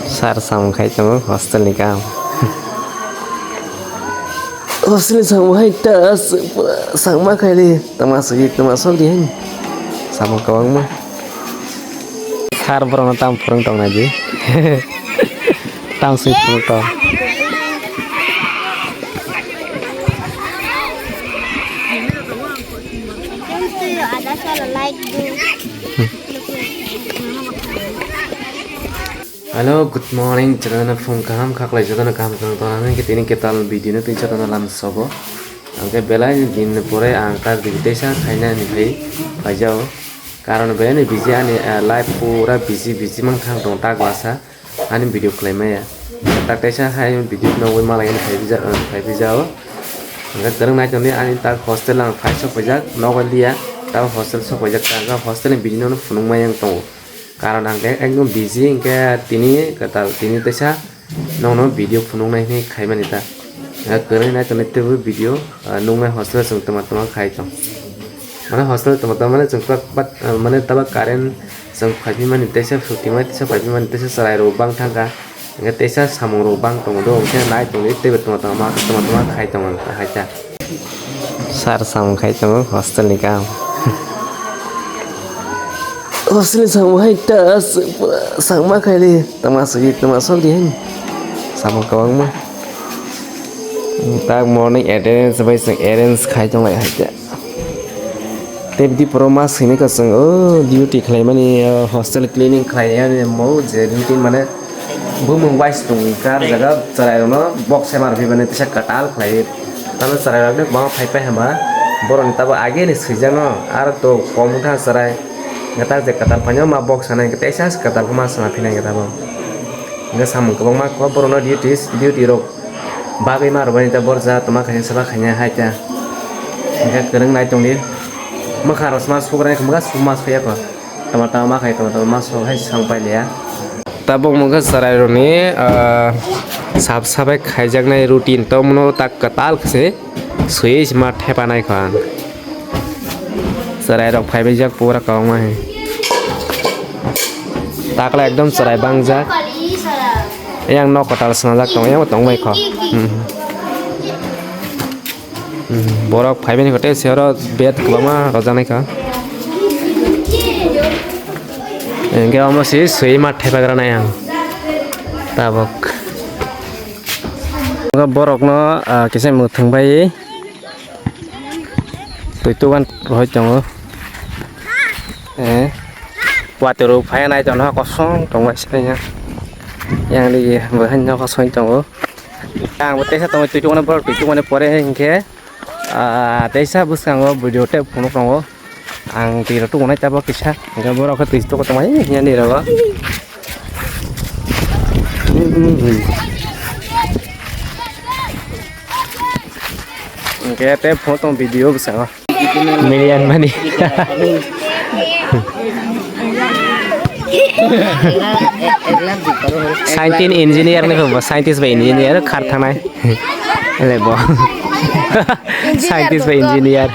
Sar sang khai trong hostel này cao. Hostel sang hai ta sang mak khai đi, termasuk dia. Sama kawan mah. Khar berang tam purang tong aja. Tam sih purang tong. Halo, good morning. Jadinya phone kaham kaklai jadinya kaham kang tangan kita ini kita video ini jadinya lam sobo. Angke belai din pore angkat di desa kayaknya nih भाई bajau. Karena belai nih busy ani live pura busy mang thang dong tak wasa. Ani video klaim ya. Tak desa kayak video nongol malah ini भाई bijau. Angke terang naik nih ani tak hostel lang भाई sok bajak nongol dia. Tak hostel sok bajak tak hostel ini video nong funung mayang tong. Karena angke ekdom busy angke tini kata tini desa nong video funung naik nih kayak mana ita. Kerana naik tu video nunggu hostel sung teman-teman khai tong. Mana hostel teman-teman sung bat mana tabak karen sung pagi mana desa suti mana desa pagi mana desa serai robang tangga. Enggak desa samung robang tong do mungkin naik tong itu teman-teman khai tong aja. Sar samung khai tong hostel ni kau. Hostel samung khai ta sang mak khai di termasuk dia. Sama kawan mah. Tak morning attendance sampai sang attendance khai trong lại haja. Tapi di promas ini kasang duty khai mani hostel cleaning khai ya ni mau je duty mana bumung wise tung kar jaga cerai no box semar भी बने तसा कटाल khai. Taman cerai lagi bawa phai hama boron taba age ni sijano ar to komutha cerai ngata je katal panyo ma box sana kita esas katal kuma sama phina ngata ba. Nggak samung kabang ma ko boron duty rok. Bagai mar bani ta borza toma khanya sala khanya haja nge kereng nai tong ni makha rosmas pukra khama sumas khaya ko tamata ma khai tamata ma so hai sang pai ya tabong mongga sarai ro ni sab sabai khaijak nai routine to mono tak katal khse sui ma thepa nai khan sarai rok phai bijak pura kawang ma hai takla ekdom sarai bangjak yang nok kotal senajak tong yang tong bai kho borok phai beni kote sero bet kbama rojana ka engge amo si sui ma thepa grana yang tabok borok no kise muthung bai tuituan roi tong watero phai nai tong no kosong tong bai senya yang di bahan nyok soin tong yang betul saya tong tujuh mana pore hingke desa busang video te puno tong ang tiro tu mana tabo kisah enggak borok ke tujuh ko tong ai nya ni ro enggak te foto video busang million money Scientist engineer nih kok, scientist by engineer karta nai, lebo, scientist by engineer.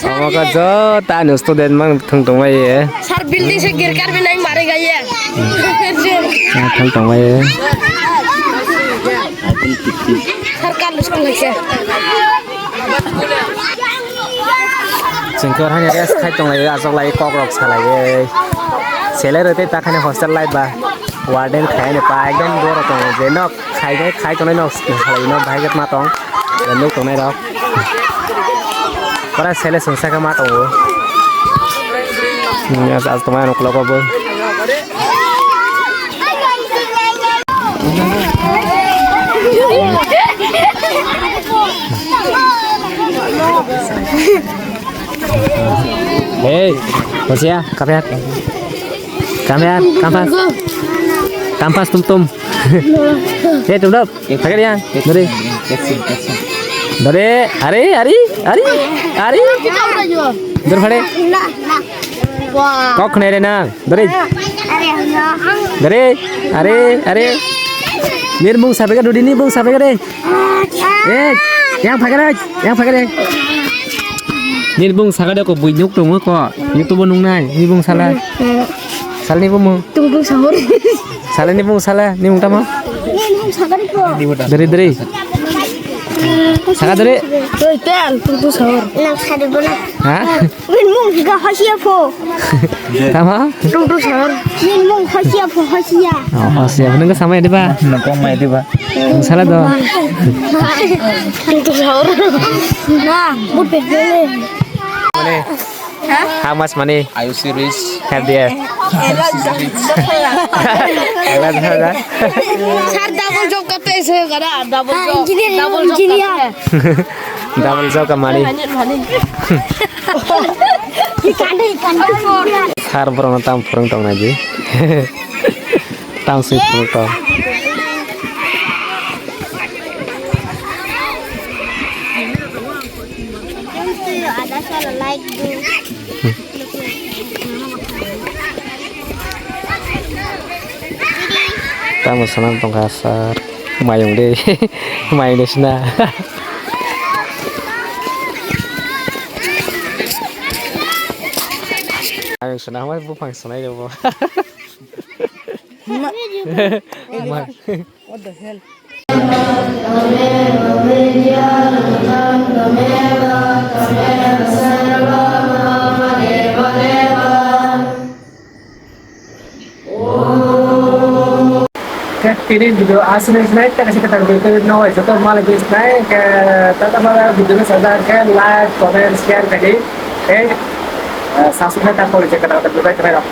Kamu kerja tanu student mang tungtung aja ya. Sar building segir kar bina yang mari gaya. Tungtung aja. Sar kalus kalus. Singkor hanya res khai tong lai asok lai kok rok salai seler rete ta khane hostel lai ba warden khai ne pa ekdom bor tong je nok khai tong nok salai no bhai gat ma tong nuk tong nai rok para sele sungsa ka ma tong ya as tomai nok loko bo Hei, Masia, kamera, kampas tum. Hei, tumdap, pakai dia, dari, ari, dari, kok nih rena, dari, ari, mir bung sampai ke dudini bung sampai ke deh, yang pakai deh. Ni bung saga da ko bunyuk to mo ko. YouTube nung nai. Ni bung salah. Salah ni bung. Tung sahur. Salah ni bung salah. Ni bung tama. Ini bung sagar ko. Dari. Saga dari. Tel tung sahur. Nang sari bola. Ha? Min mung ga hasia po. Tama? Tung sahur. Min mung hasia po hasia. Oh, siap. Nang sama ya, Ba? Nako may di ba? Bung salah do. Tung sahur. Nah, mut pegele. Money. How much money Are you serious? have there? Sar double job करते ऐसे करा double job Double job ka money. Har borong tam purung tong naji. Tam sui purung tong. ada soal like Tamu senang tong kasar. Mayung deh. Mayung deh sana. Mayung sana mah bu pang sana jo bu. what the hell Ini video asli naik kan kasih kita video no itu tuh malah guys naik ke tata malah video sadar ke like comment share tadi subscribe tak boleh cek kita berita